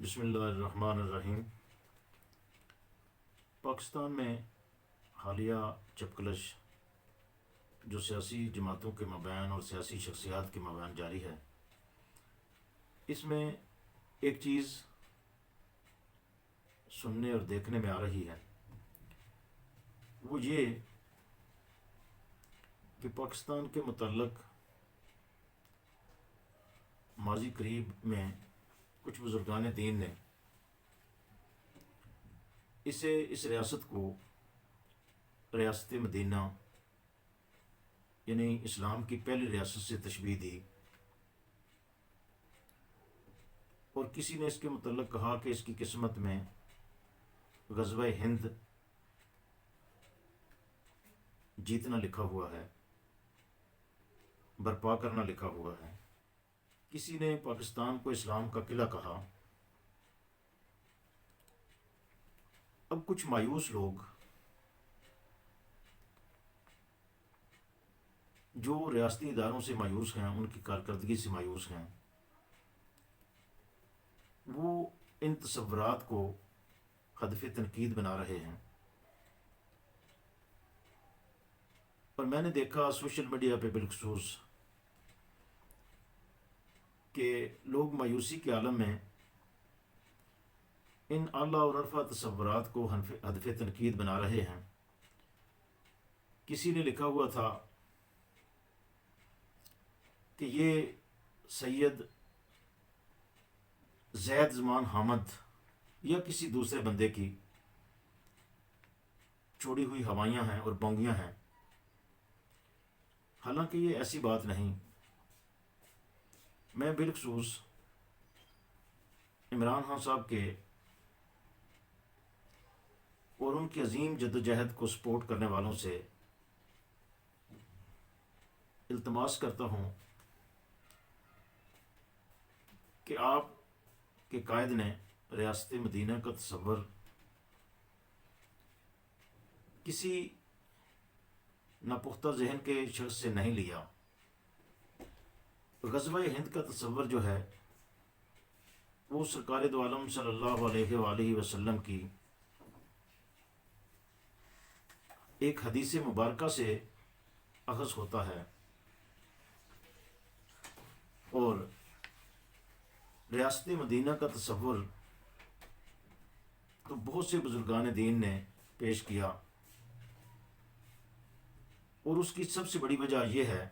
بسم اللہ الرحمن الرحیم۔ پاکستان میں حالیہ چپکلش جو سیاسی جماعتوں کے مابین اور سیاسی شخصیات کے مابین جاری ہے، اس میں ایک چیز سننے اور دیکھنے میں آ رہی ہے، وہ یہ کہ پاکستان کے متعلق ماضی قریب میں کچھ بزرگان دین نے اس ریاست کو ریاست مدینہ یعنی اسلام کی پہلی ریاست سے تشبیہ دی، اور کسی نے اس کے متعلق کہا کہ اس کی قسمت میں غزوہ ہند جیتنا لکھا ہوا ہے، برپا کرنا لکھا ہوا ہے۔ کسی نے پاکستان کو اسلام کا قلعہ کہا۔ اب کچھ مایوس لوگ جو ریاستی اداروں سے مایوس ہیں، ان کی کارکردگی سے مایوس ہیں، وہ ان تصورات کو ہدف تنقید بنا رہے ہیں، اور میں نے دیکھا سوشل میڈیا پہ بالخصوص کہ لوگ مایوسی کے عالم میں ان اعلیٰ اور عرفہ تصورات کو ہدف تنقید بنا رہے ہیں۔ کسی نے لکھا ہوا تھا کہ یہ سید زید زمان حامد یا کسی دوسرے بندے کی چھوڑی ہوئی ہوائیاں ہیں اور بونگیاں ہیں، حالانکہ یہ ایسی بات نہیں۔ میں بالخصوص عمران خان صاحب کے اور ان کی عظیم جدوجہد کو سپورٹ کرنے والوں سے التماس کرتا ہوں کہ آپ کے قائد نے ریاست مدینہ کا تصور کسی ناپختہ ذہن کے شخص سے نہیں لیا۔ غزوہ ہند کا تصور جو ہے وہ سرکار دو عالم صلی اللہ علیہ وآلہ وسلم کی ایک حدیث مبارکہ سے اخذ ہوتا ہے، اور ریاست مدینہ کا تصور تو بہت سے بزرگان دین نے پیش کیا، اور اس کی سب سے بڑی وجہ یہ ہے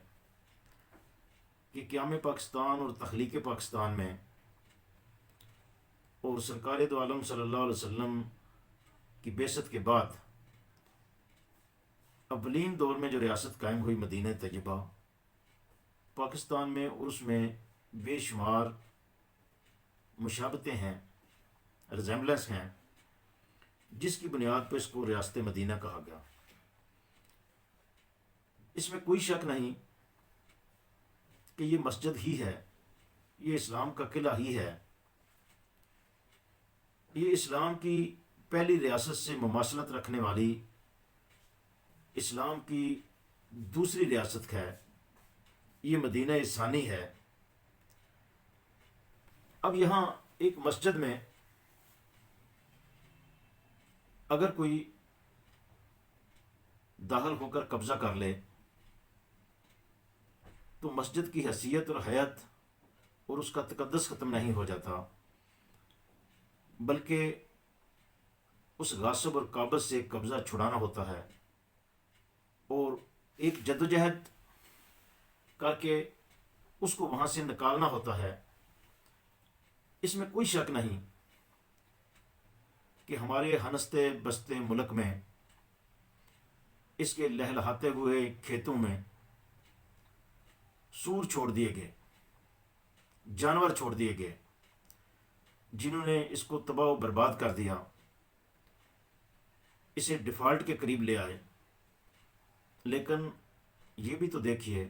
کہ قیام پاکستان اور تخلیق پاکستان میں اور سرکار دو عالم صلی اللہ علیہ وسلم کی بعثت کے بعد اولین دور میں جو ریاست قائم ہوئی مدینہ طیبہ، پاکستان میں اور اس میں بے شمار مشابتیں ہیں، ریزمبلنس ہیں، جس کی بنیاد پر اس کو ریاست مدینہ کہا گیا۔ اس میں کوئی شک نہیں کہ یہ مسجد ہی ہے، یہ اسلام کا قلعہ ہی ہے، یہ اسلام کی پہلی ریاست سے مماثلت رکھنے والی اسلام کی دوسری ریاست ہے، یہ مدینہ ثانی ہے۔ اب یہاں ایک مسجد میں اگر کوئی داخل ہو کر قبضہ کر لے تو مسجد کی حیثیت اور حیات اور اس کا تقدس ختم نہیں ہو جاتا، بلکہ اس غاصب اور قابض سے قبضہ چھڑانا ہوتا ہے، اور ایک جدوجہد کر کے اس کو وہاں سے نکالنا ہوتا ہے۔ اس میں کوئی شک نہیں کہ ہمارے ہنستے بستے ملک میں، اس کے لہلہاتے ہوئے کھیتوں میں سور چھوڑ دیے گئے، جانور چھوڑ دیے گئے، جنہوں نے اس کو تباہ و برباد کر دیا، اسے ڈیفالٹ کے قریب لے آئے۔ لیکن یہ بھی تو دیکھیے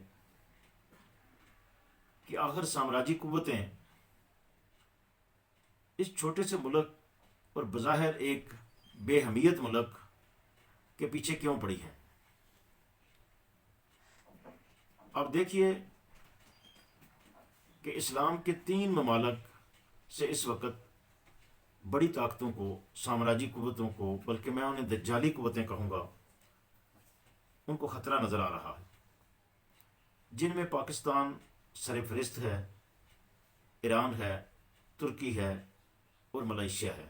کہ آخر سامراجی قوتیں اس چھوٹے سے ملک اور بظاہر ایک بے حمیت ملک کے پیچھے کیوں پڑی ہیں۔ اب دیکھیے کہ اسلام کے 3 ممالک سے اس وقت بڑی طاقتوں کو، سامراجی قوتوں کو، بلکہ میں انہیں دجالی قوتیں کہوں گا، ان کو خطرہ نظر آ رہا ہے، جن میں پاکستان سر فہرست ہے، ایران ہے، ترکی ہے اور ملائیشیا ہے۔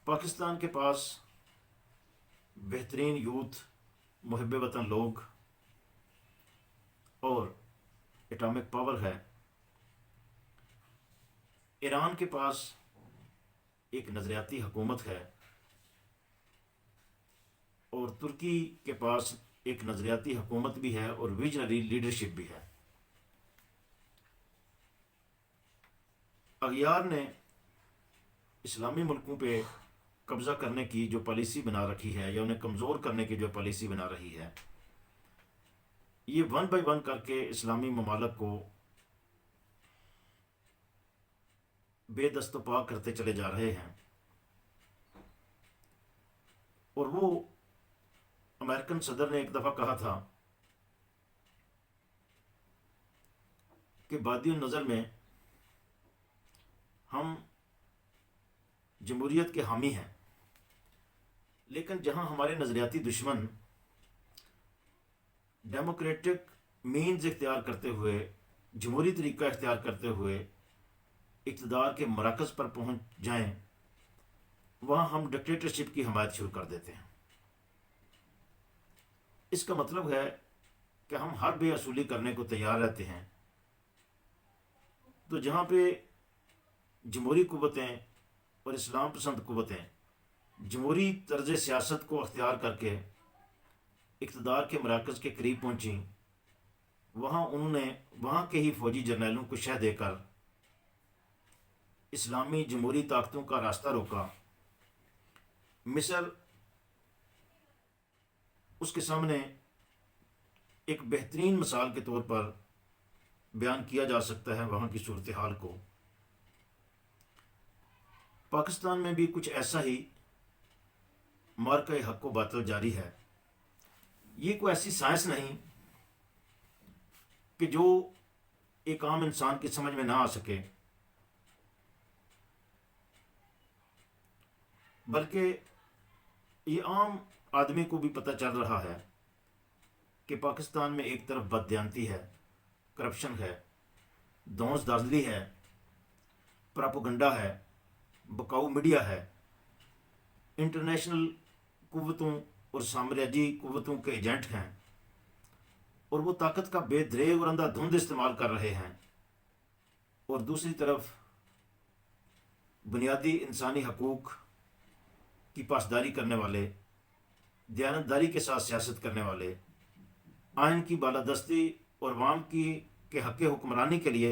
پاکستان کے پاس بہترین یوتھ، محب وطن لوگ اور اٹامک پاور ہے۔ ایران کے پاس ایک نظریاتی حکومت ہے اور ترکی کے پاس ایک نظریاتی حکومت بھی ہے اور ویژنری لیڈرشپ بھی ہے۔ اغیار نے اسلامی ملکوں پہ قبضہ کرنے کی جو پالیسی بنا رکھی ہے، یا انہیں کمزور کرنے کی جو پالیسی بنا رہی ہے، یہ ون بائی ون کر کے اسلامی ممالک کو بے دست و پا کرتے چلے جا رہے ہیں۔ اور وہ امریکن صدر نے ایک دفعہ کہا تھا کہ بادی النظر میں ہم جمہوریت کے حامی ہیں، لیکن جہاں ہمارے نظریاتی دشمن ڈیموکریٹک مینز اختیار کرتے ہوئے، جمہوری طریقہ اختیار کرتے ہوئے اقتدار کے مراکز پر پہنچ جائیں، وہاں ہم ڈکٹیٹرشپ کی حمایت شروع کر دیتے ہیں۔ اس کا مطلب ہے کہ ہم ہر بے اصولی کرنے کو تیار رہتے ہیں۔ تو جہاں پہ جمہوری قوتیں اور اسلام پسند قوتیں جمہوری طرز سیاست کو اختیار کر کے اقتدار کے مراکز کے قریب پہنچیں، وہاں انہوں نے وہاں کے ہی فوجی جرنیلوں کو شہ دے کر اسلامی جمہوری طاقتوں کا راستہ روکا۔ مصر اس کے سامنے ایک بہترین مثال کے طور پر بیان کیا جا سکتا ہے وہاں کی صورتحال کو۔ پاکستان میں بھی کچھ ایسا ہی مارکہ حق و باطل جاری ہے۔ یہ کوئی ایسی سائنس نہیں کہ جو ایک عام انسان کی سمجھ میں نہ آ سکے، بلکہ یہ عام آدمی کو بھی پتہ چل رہا ہے کہ پاکستان میں ایک طرف بددیانتی ہے، کرپشن ہے، دھونس دھاندلی ہے، پراپوگنڈا ہے، بکاؤ میڈیا ہے، انٹرنیشنل قوتوں اور سامراجی قوتوں کے ایجنٹ ہیں، اور وہ طاقت کا بے دریغ اور اندھا دھند استعمال کر رہے ہیں، اور دوسری طرف بنیادی انسانی حقوق کی پاسداری کرنے والے، دیانتداری کے ساتھ سیاست کرنے والے، آئین کی بالادستی اور عوام کے حق حکمرانی کے لیے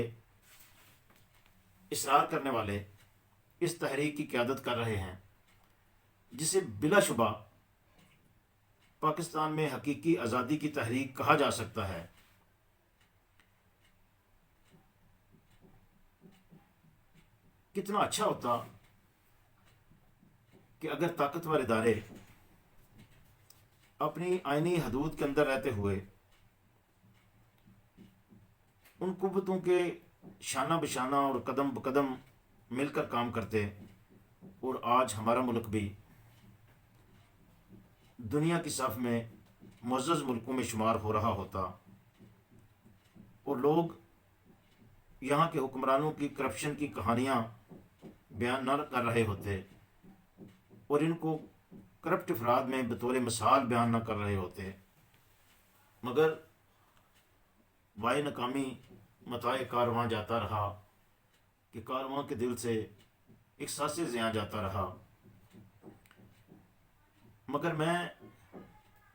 اصرار کرنے والے اس تحریک کی قیادت کر رہے ہیں، جسے بلا شبہ پاکستان میں حقیقی آزادی کی تحریک کہا جا سکتا ہے۔ کتنا اچھا ہوتا کہ اگر طاقتور ادارے اپنی آئینی حدود کے اندر رہتے ہوئے ان قوتوں کے شانہ بشانہ اور قدم بقدم مل کر کام کرتے، اور آج ہمارا ملک بھی دنیا کی صف میں معزز ملکوں میں شمار ہو رہا ہوتا، اور لوگ یہاں کے حکمرانوں کی کرپشن کی کہانیاں بیان نہ کر رہے ہوتے، اور ان کو کرپٹ افراد میں بطور مثال بیان نہ کر رہے ہوتے، مگر وائے ناکامی متاع کارواں جاتا رہا کہ کارواں کے دل سے ایک سانس زیاں جاتا رہا۔ مگر میں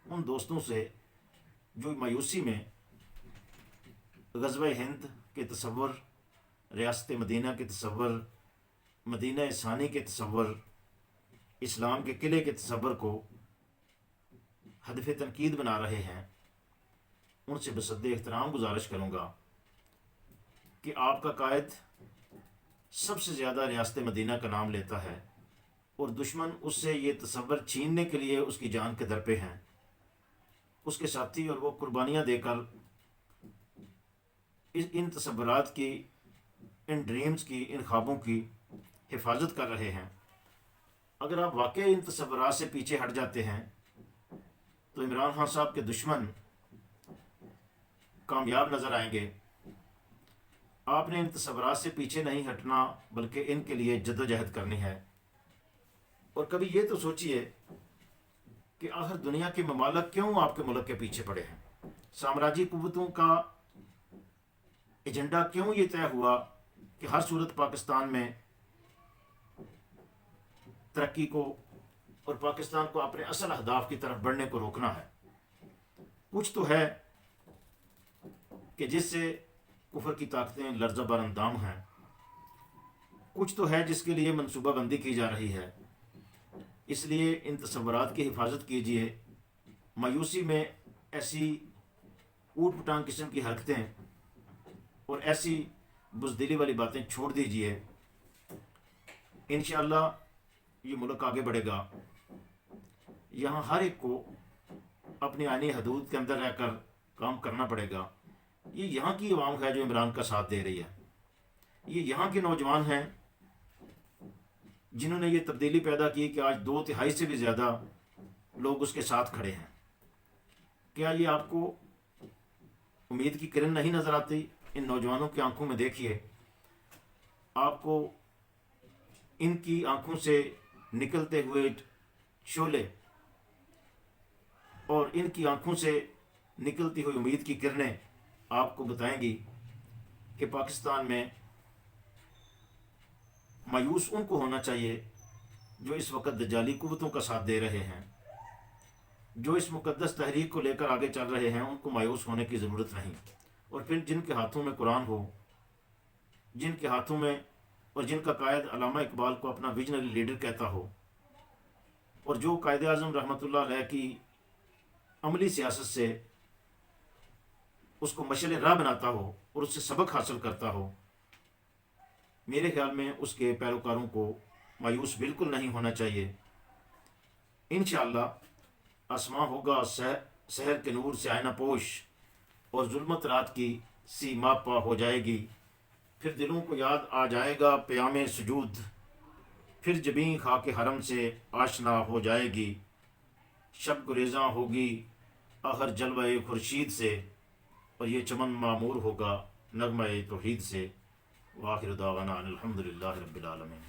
ان دوستوں سے جو مایوسی میں غزوہ ہند کے تصور، ریاست مدینہ کے تصور، مدینہ ثانی کے تصور، اسلام کے قلعے کے تصور کو ہدف تنقید بنا رہے ہیں، ان سے بصد احترام گزارش کروں گا کہ آپ کا قائد سب سے زیادہ ریاست مدینہ کا نام لیتا ہے، اور دشمن اس سے یہ تصور چھیننے کے لیے اس کی جان کے در پہ ہیں، اس کے ساتھی، اور وہ قربانیاں دے کر ان تصورات کی، ان ڈریمز کی، ان خوابوں کی حفاظت کر رہے ہیں، اگر آپ واقعی ان تصورات سے پیچھے ہٹ جاتے ہیں تو عمران خان صاحب کے دشمن کامیاب نظر آئیں گے۔ آپ نے ان تصورات سے پیچھے نہیں ہٹنا، بلکہ ان کے لیے جد و جہد کرنی ہے۔ اور کبھی یہ تو سوچئے کہ آخر دنیا کے ممالک کیوں آپ کے ملک کے پیچھے پڑے ہیں؟ سامراجی قوتوں کا ایجنڈا کیوں یہ طے ہوا کہ ہر صورت پاکستان میں ترقی کو اور پاکستان کو اپنے اصل اہداف کی طرف بڑھنے کو روکنا ہے؟ کچھ تو ہے کہ جس سے کفر کی طاقتیں لرزہ بر اندام ہیں، کچھ تو ہے جس کے لیے منصوبہ بندی کی جا رہی ہے۔ اس لیے ان تصورات کی حفاظت کیجیے۔ مایوسی میں ایسی اوٹ پٹانگ قسم کی حرکتیں اور ایسی بزدلی والی باتیں چھوڑ دیجیے۔ انشاءاللہ یہ ملک آگے بڑھے گا۔ یہاں ہر ایک کو اپنی آئینی حدود کے اندر رہ کر کام کرنا پڑے گا۔ یہ یہاں کی عوام ہے جو عمران کا ساتھ دے رہی ہے، یہ یہاں کے نوجوان ہیں جنہوں نے یہ تبدیلی پیدا کی کہ آج 2/3 سے بھی زیادہ لوگ اس کے ساتھ کھڑے ہیں۔ کیا یہ آپ کو امید کی کرن نہیں نظر آتی؟ ان نوجوانوں کی آنکھوں میں دیکھیے، آپ کو ان کی آنکھوں سے نکلتے ہوئے شعلے اور ان کی آنکھوں سے نکلتی ہوئی امید کی کرنیں آپ کو بتائیں گی کہ پاکستان میں مایوس ان کو ہونا چاہیے جو اس وقت دجالی قوتوں کا ساتھ دے رہے ہیں، جو اس مقدس تحریک کو لے کر آگے چل رہے ہیں، ان کو مایوس ہونے کی ضرورت نہیں۔ اور پھر جن کے ہاتھوں میں قرآن ہو، جن کے ہاتھوں میں اور جن کا قائد علامہ اقبال کو اپنا ویژنری لیڈر کہتا ہو، اور جو قائد اعظم رحمۃ اللہ علیہ کی عملی سیاست سے اس کو مشعل راہ بناتا ہو اور اس سے سبق حاصل کرتا ہو، میرے خیال میں اس کے پیروکاروں کو مایوس بالکل نہیں ہونا چاہیے۔ انشاءاللہ آسماں ہوگا سحر کے نور سے آئینہ پوش، اور ظلمت رات کی سیما پا ہو جائے گی۔ پھر دلوں کو یاد آ جائے گا پیام سجود، پھر جبیں خاک حرم سے آشنا ہو جائے گی۔ شب گریزاں ہوگی آخر جلوہ خورشید سے، اور یہ چمن معمور ہوگا نغمہ توحید سے۔ وآخر دعوانا ان الحمد للہ رب العالمین۔